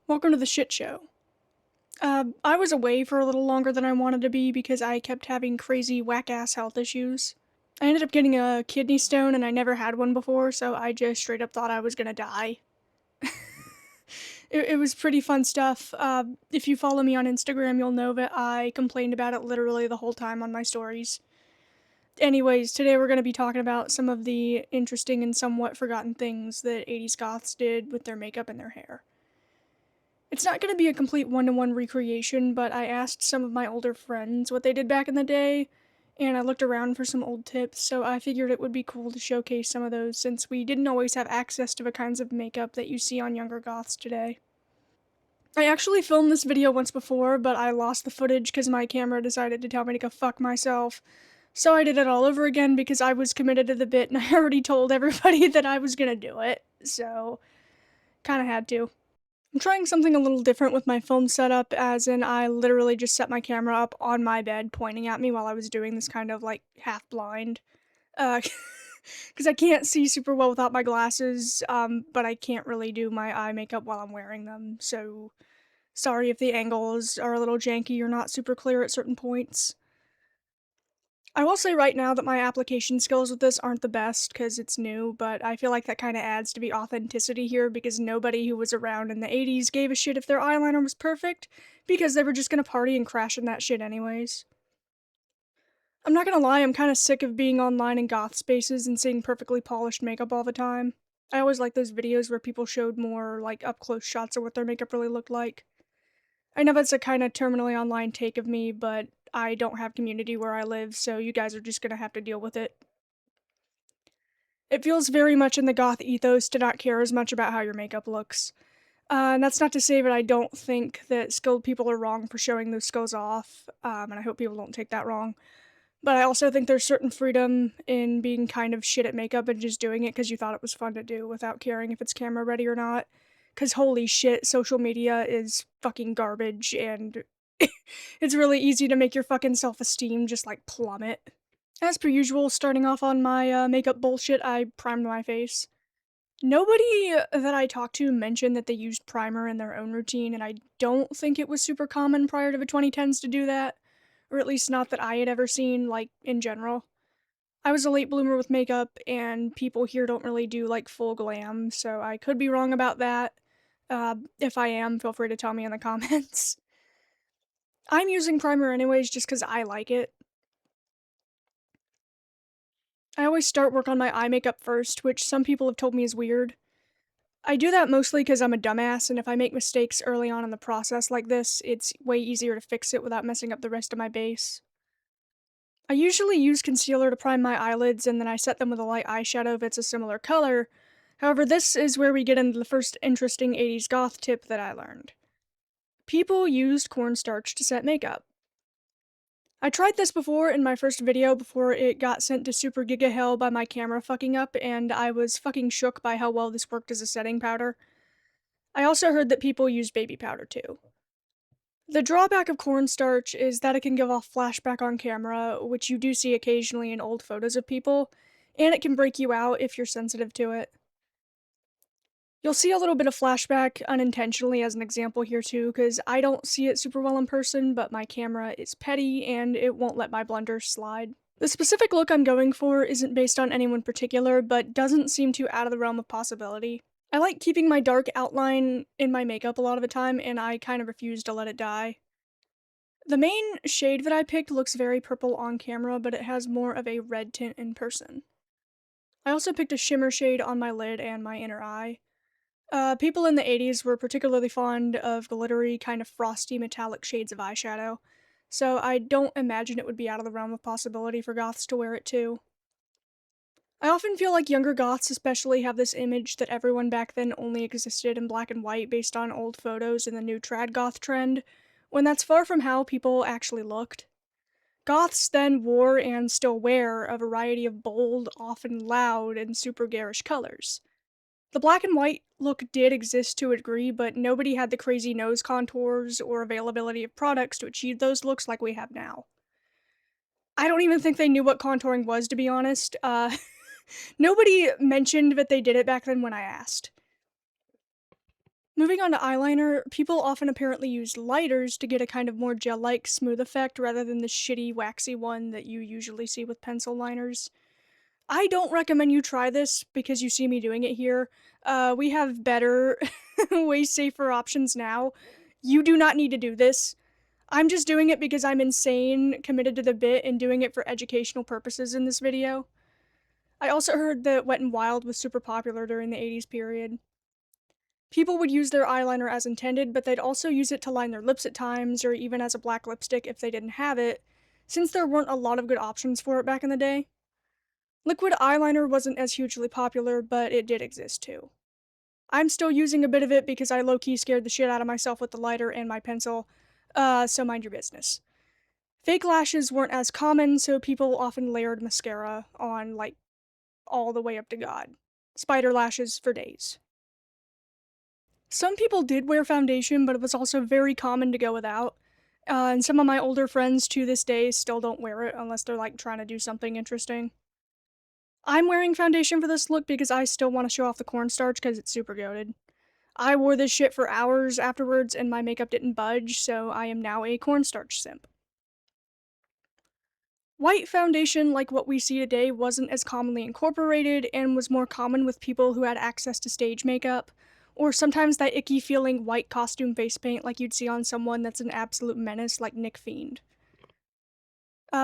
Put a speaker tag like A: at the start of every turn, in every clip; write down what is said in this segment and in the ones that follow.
A: Welcome to the shit show. I was away for a little longer than I wanted to be because I kept having crazy whack-ass health issues. I ended up getting a kidney stone and I never had one before, so I just straight up thought I was gonna die. It was pretty fun stuff. If you follow me on Instagram, you'll know that I complained about it literally the whole time on my stories. Anyways, today we're going to be talking about some of the interesting and somewhat forgotten things that 80s goths did with their makeup and their hair. It's not going to be a complete one-to-one recreation, but I asked some of my older friends what they did back in the day, and I looked around for some old tips, so I figured it would be cool to showcase some of those since we didn't always have access to the kinds of makeup that you see on younger goths today. I actually filmed this video once before, but I lost the footage because my camera decided to tell me to go fuck myself. So I did it all over again because I was committed to the bit and I already told everybody that I was gonna do it, so kinda had to. I'm trying something a little different with my film setup, as in I literally just set my camera up on my bed pointing at me while I was doing this kind of like half blind. Because I can't see super well without my glasses, but I can't really do my eye makeup while I'm wearing them, so sorry if the angles are a little janky or not super clear at certain points. I will say right now that my application skills with this aren't the best because it's new, but I feel like that kind of adds to the authenticity here because nobody who was around in the 80s gave a shit if their eyeliner was perfect because they were just gonna party and crash in that shit anyways. I'm not gonna lie, I'm kind of sick of being online in goth spaces and seeing perfectly polished makeup all the time. I always like those videos where people showed more like up close shots of what their makeup really looked like. I know that's a kind of terminally online take of me, but I don't have community where I live, so you guys are just gonna have to deal with it. It feels very much in the goth ethos to not care as much about how your makeup looks. And that's not to say that I don't think that skilled people are wrong for showing those skills off, and I hope people don't take that wrong. But I also think there's certain freedom in being kind of shit at makeup and just doing it because you thought it was fun to do without caring if it's camera ready or not. Because holy shit, social media is fucking garbage, and it's really easy to make your fucking self esteem just like plummet. As per usual, starting off on my makeup bullshit, I primed my face. Nobody that I talked to mentioned that they used primer in their own routine, and I don't think it was super common prior to the 2010s to do that, or at least not that I had ever seen, like, in general. I was a late bloomer with makeup, and people here don't really do, like, full glam, so I could be wrong about that. If I am, feel free to tell me in the comments. I'm using primer anyways just because I like it. I always start work on my eye makeup first, which some people have told me is weird. I do that mostly because I'm a dumbass, and if I make mistakes early on in the process like this, it's way easier to fix it without messing up the rest of my base. I usually use concealer to prime my eyelids, and then I set them with a light eyeshadow if it's a similar color. However, this is where we get into the first interesting 80s goth tip that I learned. People used cornstarch to set makeup. I tried this before in my first video before it got sent to super giga hell by my camera fucking up, and I was fucking shook by how well this worked as a setting powder. I also heard that people use baby powder too. The drawback of cornstarch is that it can give off flashback on camera, which you do see occasionally in old photos of people, and it can break you out if you're sensitive to it. You'll see a little bit of flashback unintentionally as an example here too, because I don't see it super well in person, but my camera is petty and it won't let my blunders slide. The specific look I'm going for isn't based on anyone particular, but doesn't seem too out of the realm of possibility. I like keeping my dark outline in my makeup a lot of the time, and I kind of refuse to let it die. The main shade that I picked looks very purple on camera, but it has more of a red tint in person. I also picked a shimmer shade on my lid and my inner eye. People in the 80s were particularly fond of glittery, kind of frosty metallic shades of eyeshadow, so I don't imagine it would be out of the realm of possibility for goths to wear it too. I often feel like younger goths especially have this image that everyone back then only existed in black and white based on old photos and the new tradgoth trend, when that's far from how people actually looked. Goths then wore and still wear a variety of bold, often loud, and super garish colors. The black and white look did exist to a degree, but nobody had the crazy nose contours or availability of products to achieve those looks like we have now. I don't even think they knew what contouring was, to be honest. Nobody mentioned that they did it back then when I asked. Moving on to eyeliner, people often apparently use lighters to get a kind of more gel-like smooth effect rather than the shitty waxy one that you usually see with pencil liners. I don't recommend you try this because you see me doing it here. We have better, way safer options now. You do not need to do this. I'm just doing it because I'm insane, committed to the bit, and doing it for educational purposes in this video. I also heard that Wet n Wild was super popular during the 80s period. People would use their eyeliner as intended, but they'd also use it to line their lips at times, or even as a black lipstick if they didn't have it, since there weren't a lot of good options for it back in the day. Liquid eyeliner wasn't as hugely popular, but it did exist too. I'm still using a bit of it because I low-key scared the shit out of myself with the lighter and my pencil, so mind your business. Fake lashes weren't as common, so people often layered mascara on, like, all the way up to God. Spider lashes for days. Some people did wear foundation, but it was also very common to go without. And some of my older friends to this day still don't wear it unless they're like trying to do something interesting. I'm wearing foundation for this look because I still want to show off the cornstarch because it's super goated. I wore this shit for hours afterwards and my makeup didn't budge, so I am now a cornstarch simp. White foundation, like what we see today, wasn't as commonly incorporated and was more common with people who had access to stage makeup, or sometimes that icky feeling white costume face paint like you'd see on someone that's an absolute menace like Nick Fiend.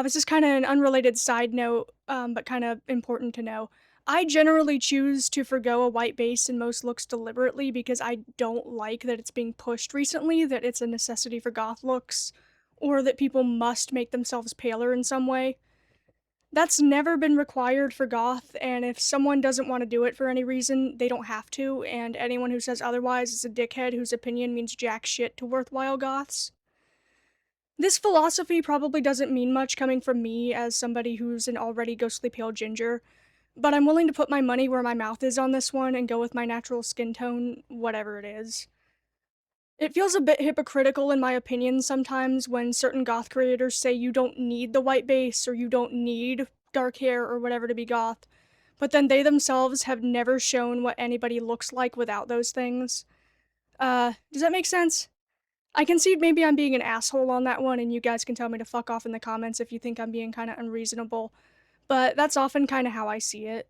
A: This is kind of an unrelated side note, but kind of important to know. I generally choose to forgo a white base in most looks deliberately because I don't like that it's being pushed recently, that it's a necessity for goth looks, or that people must make themselves paler in some way. That's never been required for goth, and if someone doesn't want to do it for any reason, they don't have to, and anyone who says otherwise is a dickhead whose opinion means jack shit to worthwhile goths. This philosophy probably doesn't mean much coming from me as somebody who's an already ghostly pale ginger, but I'm willing to put my money where my mouth is on this one and go with my natural skin tone, whatever it is. It feels a bit hypocritical in my opinion sometimes when certain goth creators say you don't need the white base or you don't need dark hair or whatever to be goth, but then they themselves have never shown what anybody looks like without those things. Does that make sense? I concede maybe I'm being an asshole on that one and you guys can tell me to fuck off in the comments if you think I'm being kinda unreasonable, but that's often kinda how I see it.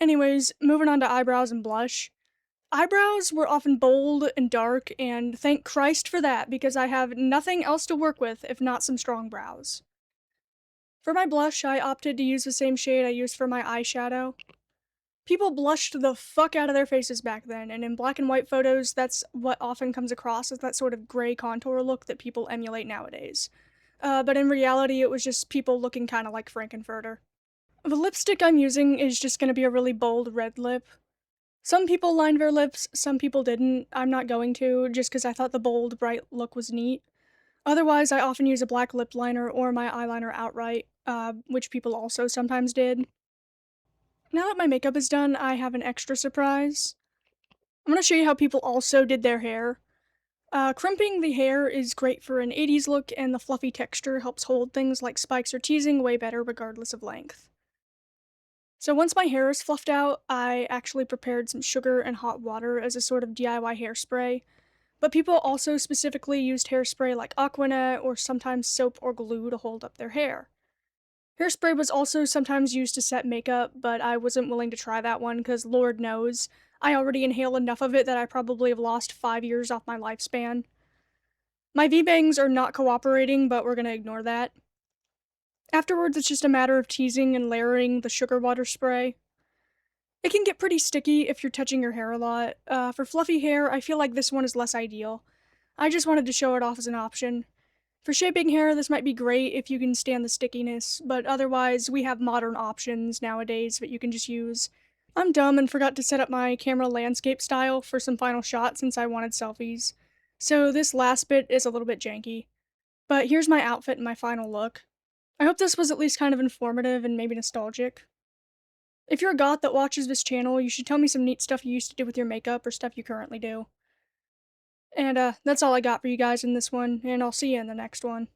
A: Anyways, moving on to eyebrows and blush. Eyebrows were often bold and dark, and thank Christ for that because I have nothing else to work with if not some strong brows. For my blush, I opted to use the same shade I used for my eyeshadow. People blushed the fuck out of their faces back then, and in black and white photos, that's what often comes across as that sort of gray contour look that people emulate nowadays. But in reality, it was just people looking kinda like Frankenfurter. The lipstick I'm using is just gonna be a really bold red lip. Some people lined their lips, some people didn't. I'm not going to, just because I thought the bold, bright look was neat. Otherwise, I often use a black lip liner or my eyeliner outright, which people also sometimes did. Now that my makeup is done, I have an extra surprise. I'm gonna show you how people also did their hair. Crimping the hair is great for an 80s look, and the fluffy texture helps hold things like spikes or teasing way better regardless of length. So once my hair is fluffed out, I actually prepared some sugar and hot water as a sort of DIY hairspray, but people also specifically used hairspray like Aquanet or sometimes soap or glue to hold up their hair. Hairspray was also sometimes used to set makeup, but I wasn't willing to try that one because Lord knows, I already inhale enough of it that I probably have lost 5 years off my lifespan. My V-bangs are not cooperating, but we're gonna ignore that. Afterwards, it's just a matter of teasing and layering the sugar water spray. It can get pretty sticky if you're touching your hair a lot. For fluffy hair, I feel like this one is less ideal. I just wanted to show it off as an option. For shaping hair, this might be great if you can stand the stickiness, but otherwise, we have modern options nowadays that you can just use. I'm dumb and forgot to set up my camera landscape style for some final shots since I wanted selfies. So this last bit is a little bit janky. But here's my outfit and my final look. I hope this was at least kind of informative and maybe nostalgic. If you're a goth that watches this channel, you should tell me some neat stuff you used to do with your makeup or stuff you currently do. And that's all I got for you guys in this one, and I'll see you in the next one.